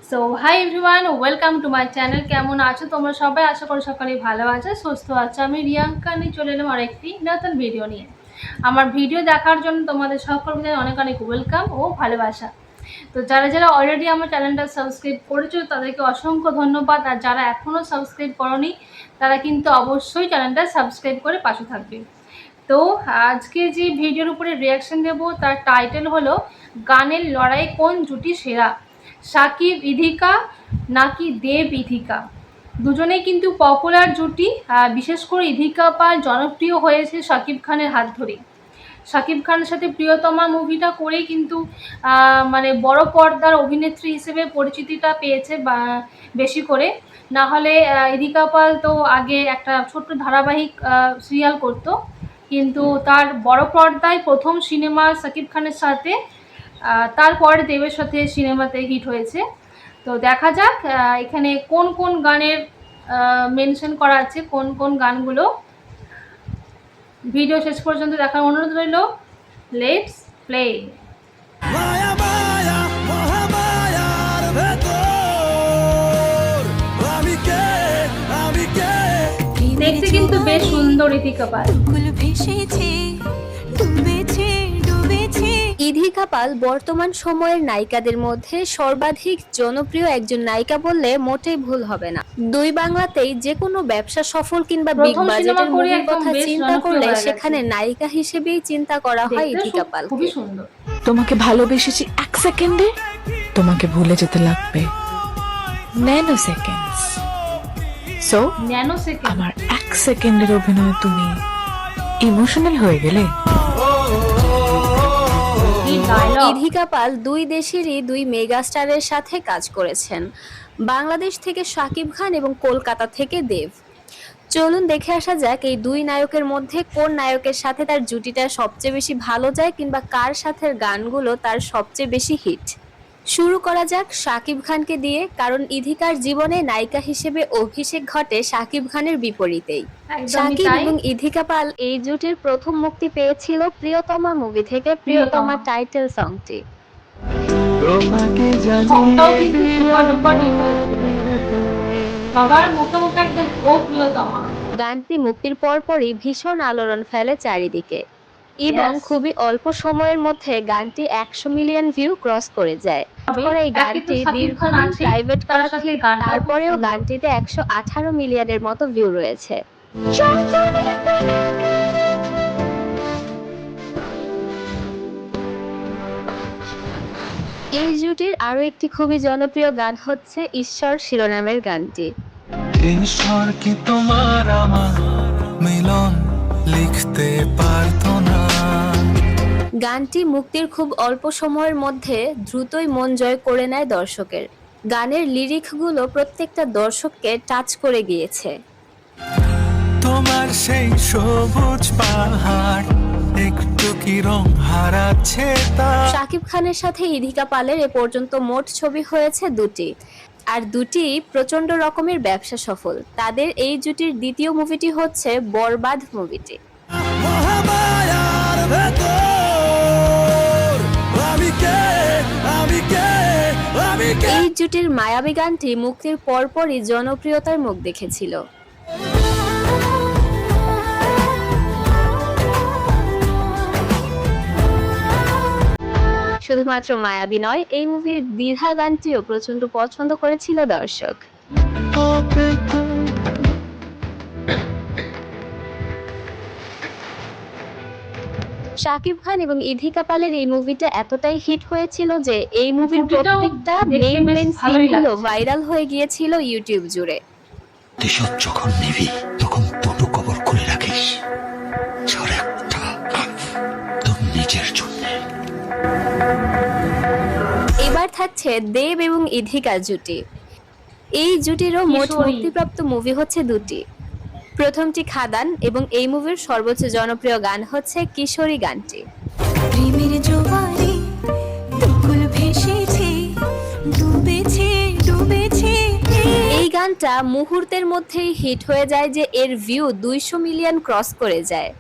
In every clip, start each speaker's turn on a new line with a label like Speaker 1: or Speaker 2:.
Speaker 1: So hi everyone, welcome to my channel. কেমন আছো তোমরা সবাই? আশা করি সকালে ভালো আছো, সুস্থ আছো। আমি রিয়াঙ্কা নিয়ে চলে এলাম আরেকটি নতুন ভিডিও নিয়ে। আমার ভিডিও দেখার জন্য তোমাদের সকলকে অনেক অনেক ওয়েলকাম ও ভালোবাসা। তো যারা যারা অলরেডি আমার চ্যানেলটা সাবস্ক্রাইব করেছো তাদেরকে অসংখ্য ধন্যবাদ, আর যারা এখনও সাবস্ক্রাইব করোনি তারা কিন্তু অবশ্যই চ্যানেলটা সাবস্ক্রাইব করে পাশে থাকবে। তো আজকে যে ভিডিওর উপরে রিয়াকশন দেব তার টাইটেল হলো গানের লড়াই কোন জুটি সেরা, সাকিব ইধিকা নাকি দেব ইধিকা। দুজনেই কিন্তু পপুলার জুটি। বিশেষ করে ইধিকা পাল জনপ্রিয় হয়েছে শাকিব খানের হাত ধরে। শাকিব খানের সাথে প্রিয়তমা মুভিটা করেই কিন্তু মানে বড় পর্দার অভিনেত্রী হিসেবে পরিচিতিটা পেয়েছে বা বেশি করে। না হলে ইধিকা পাল তো আগে একটা ছোট্ট ধারাবাহিক সিরিয়াল করতো, কিন্তু তার বড় পর্দায় প্রথম সিনেমা শাকিব খানের সাথে, তারপরে দেবের সাথে সিনেমাতে হিট হয়েছে। তো দেখা যাক এখানে কোন কোন গানের মেনশন করা আছে, কোন কোন গানগুলো। ভিডিও শেষ পর্যন্ত দেখার অনুরোধ রইল। Let's play.
Speaker 2: মায়া মায়া মহামায়ার ভেতর আমি কে
Speaker 1: দেখতে কিন্তু বেশ সুন্দর ইধিকা পাল।
Speaker 3: ইধিকা পাল বর্তমান সময়ের নায়িকাদের মধ্যে সর্বাধিক জনপ্রিয় একজন নায়িকা বললে মোটেই ভুল হবে না। দুই বাংলাতেই যে কোনো ব্যবসা সফল কিংবা বিগ
Speaker 1: প্রথম সিনেমা
Speaker 3: বাজেটের
Speaker 1: করে
Speaker 3: মুভির
Speaker 1: একদম
Speaker 3: কথা
Speaker 1: বেশ
Speaker 3: চিন্তা
Speaker 1: জনপ্রিয়
Speaker 3: করলে
Speaker 1: হয়ে গেছে।
Speaker 3: সেখানে নায়িকা হিসেবেই চিন্তা করা হয়
Speaker 1: দেখতে
Speaker 3: ইধিকা পালকে।
Speaker 1: খুবই সুন্দর।
Speaker 4: তোমাকে ভালোবেসেছি 1 সেকেন্ডে, তোমাকে ভুলে যেতে লাগবে nano seconds. So
Speaker 1: nano second.
Speaker 4: আমার 1 সেকেন্ডের অভিনয়ে তুমি ইমোশনাল হয়ে গেলে।
Speaker 3: ইধিকা পাল দুই দেশেরই দুই মেগাস্টারের সাথে কাজ করেছেন, বাংলাদেশ থেকে শাকিব খান এবং কলকাতা থেকে দেব। চলুন দেখে আসা যাক এই দুই নায়কের মধ্যে কোন নায়কের সাথে তার জুটিটা সবচেয়ে বেশি ভালো যায় কিংবা কার সাথে গানগুলো তার সবচেয়ে বেশি হিট। শুরু করা যাক শাকিব খানকে দিয়ে, কারণ ইধিকার জীবনে নায়িকা হিসেবে অভিষেক ঘটে শাকিব খানের বিপরীতেই। শাকিব এবং ইধিকা পাল এই জুটির প্রথম মুক্তি পেয়েছিল প্রিয়তমা মুভি থেকে প্রিয়তমা টাইটেল সংটি।
Speaker 2: তোমাকে
Speaker 1: সবটাও কিন্তু সুপার ডুপার হিট হয়েছে। সবার মুখে মুখে একদম ও প্রিয়তমা।
Speaker 3: গানটি মুক্তির পরপরই ভীষণ আলোড়ন ফেলে চারিদিকে এবং খুবই অল্প সময়ের মধ্যে গানটি 100 মিলিয়ন ভিউ ক্রস করে যায়। তারপরে এই গানটি দীর্ঘদিন প্রাইভেট করা থেকে তারপরেও গানটিতে 118 মিলিয়নের মতো ভিউ রয়েছে। এই জুটির আরো একটি খুবই জনপ্রিয় গান হচ্ছে ঈশ্বর শিরোনামের গানটি।
Speaker 2: ঈশ্বর কি তোমার আমার মিলন লিখতে পারতো না।
Speaker 3: গানটি মুক্তির খুব অল্প সময়ের মধ্যে দ্রুতই মন জয় করে নেয় দর্শকের। গানের লিরিকগুলো প্রত্যেকটা দর্শককে টাচ করে গিয়েছে।
Speaker 2: তোমার সেই সবুজ পাহাড় একটু কি রং হারাচ্ছে তা।
Speaker 3: শাকিব খানের সাথে ইধিকা পালের এ পর্যন্ত মোট ছবি হয়েছে দুটি, আর দুটি প্রচন্ড রকমের ব্যবসা সফল। তাদের এই জুটির দ্বিতীয় মুভিটি হচ্ছে বরবাদ মুভিটি।
Speaker 2: মহামায়ার ভেতর আমি কে
Speaker 3: এই জুটির মায়াবী গানটি মুক্তির পরপরই জনপ্রিয়তার মুখ দেখেছিল। শুধুমাত্র মায়াবী নয়, এই মুভির দ্বিধা গানটিও প্রচন্ড পছন্দ করেছিল দর্শক। শাকিব খান এবং ইধিকা পালের এই মুভিটা এতটাই হিট হয়েছিল যে এই মুভির প্রত্যেকটা মেইন সিনগুলো ভাইরাল হয়ে গিয়েছিল ইউটিউব জুড়ে।
Speaker 5: প্রতিশোধ যখন নিবি তখন দুটো কবর খুলে রাখিস, আর একটা তোর নিজের জন্য।
Speaker 3: এবার থাকছে দেব এবং ইধিকা জুটি। এই জুটিরও মোট মুক্তিপ্রাপ্ত মুভি হচ্ছে দুটি। প্রথমটি খাদান এবং এই মুভির সর্বোচ্চ জনপ্রিয় গান হচ্ছে কিশোরী গানটি।
Speaker 6: প্রেমের জোয়ারে দুকুল ভেসেছে ডুবেছে ডুবেছে।
Speaker 3: এই গানটা মুহূর্তের মধ্যেই হিট হয়ে যায় যে এর ভিউ 200 মিলিয়ন ক্রস করে যায়।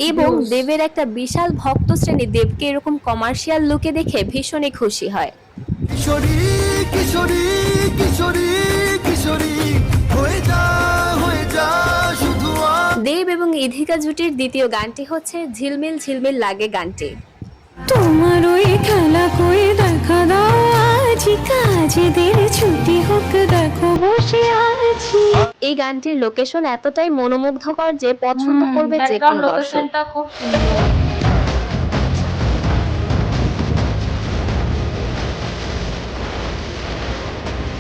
Speaker 3: এবং
Speaker 1: views।
Speaker 3: দেবের একটা বিশাল ভক্ত শ্রেণী দেবকে এরকম কমার্শিয়াল লুকে দেখে ভীষণই খুশি হয়।
Speaker 2: কিশোরী কিশোরী কিশোরী কিশোরী হয়ে যা শুধু
Speaker 3: দেব এবং ইধিকা জুটির দ্বিতীয় গানটি হচ্ছে ঝিলমিল ঝিলমিল লাগে গানটি।
Speaker 6: তোমার ওই খেলা করে দেখা দাও আজ কাজেদের ছুটি হোক দেখো বসে আছি।
Speaker 3: এই গানটির লোকেশন এতটাই মনোমুগ্ধকর যে পছন্দ করবে যে
Speaker 1: ব্যাকগ্রাউন্ড
Speaker 3: কোনো দর্শক।
Speaker 1: লোকেশনটা খুব সুন্দর।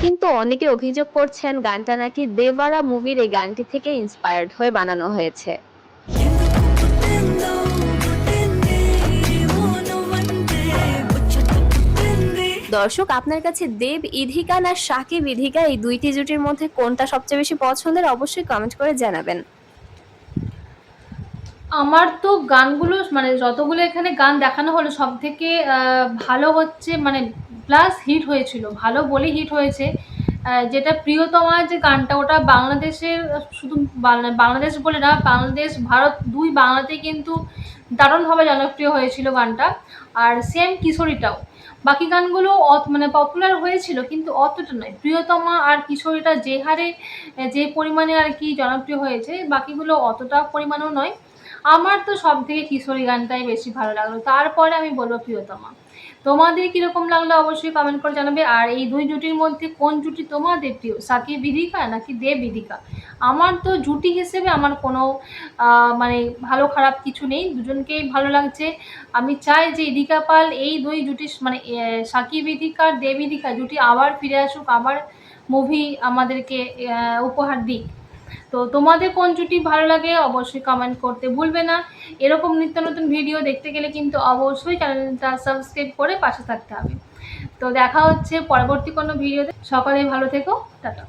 Speaker 3: কিন্তু অনেকে অভিযোগ করছেন গানটা নাকি দেবারা মুভির এই গানটি থেকে ইন্সপায়ার্ড হয়ে বানানো হয়েছে। দর্শক, আপনার কাছে দেব ইধিকা না সাকিব ইধিকা এই দুইটি জুটির মধ্যে কোনটা সবচেয়ে বেশি পছন্দের অবশ্যই কমেন্ট করে জানাবেন।
Speaker 1: আমার তো গানগুলো মানে যতগুলো এখানে গান দেখানো হলো সব থেকে ভালো হচ্ছে মানে প্লাস হিট হয়েছিল, ভালো বলে হিট হয়েছে যেটা প্রিয়তমা যে গানটা, ওটা বাংলাদেশের শুধু বাংলাদেশ বলে না, বাংলাদেশ ভারত দুই বাংলাতেই কিন্তু দারুণভাবে জনপ্রিয় হয়েছিল গানটা। আর সেম কিশোরীটাও, বাকি গানগুলো মানে পপুলার হয়েছিল কিন্তু অতটা নয়। প্রিয়তমা আর কিশোরীটা যে হারে যে পরিমাণে আর কি জনপ্রিয় হয়েছে, বাকিগুলো অতটা পরিমাণও নয়। আমার তো সব থেকে কিশোরী গানটাই বেশি ভালো লাগলো, তারপরে আমি বলবো প্রিয়তমা। তোমাদের কীরকম লাগলো অবশ্যই কমেন্ট করে জানাবে। আর এই দুই জুটির মধ্যে কোন জুটি তোমাদের প্রিয়, সাকিব ইধিকা নাকি দেব ইধিকা? আমার তো জুটি হিসেবে আমার কোনো মানে ভালো খারাপ কিছু নেই, দুজনকেই ভালো লাগছে। আমি চাই যে ইধিকা পাল এই দুই জুটি মানে সাকিব ইধিকা আর দেব ইধিকা জুটি আবার ফিরে আসুক, আবার মুভি আমাদেরকে উপহার দিক। তো তোমাদের কোন জুটি ভালো লাগে অবশ্যই কমেন্ট করতে ভুলবে না। এরকম নিত্য নতুন ভিডিও দেখতে গেলে কিন্তু অবশ্যই চ্যানেলটা সাবস্ক্রাইব করে পাশে থাকতে হবে। তো দেখা হচ্ছে পরবর্তী কোনো ভিডিওতে। সকলেই ভালো থেকো, টাটা।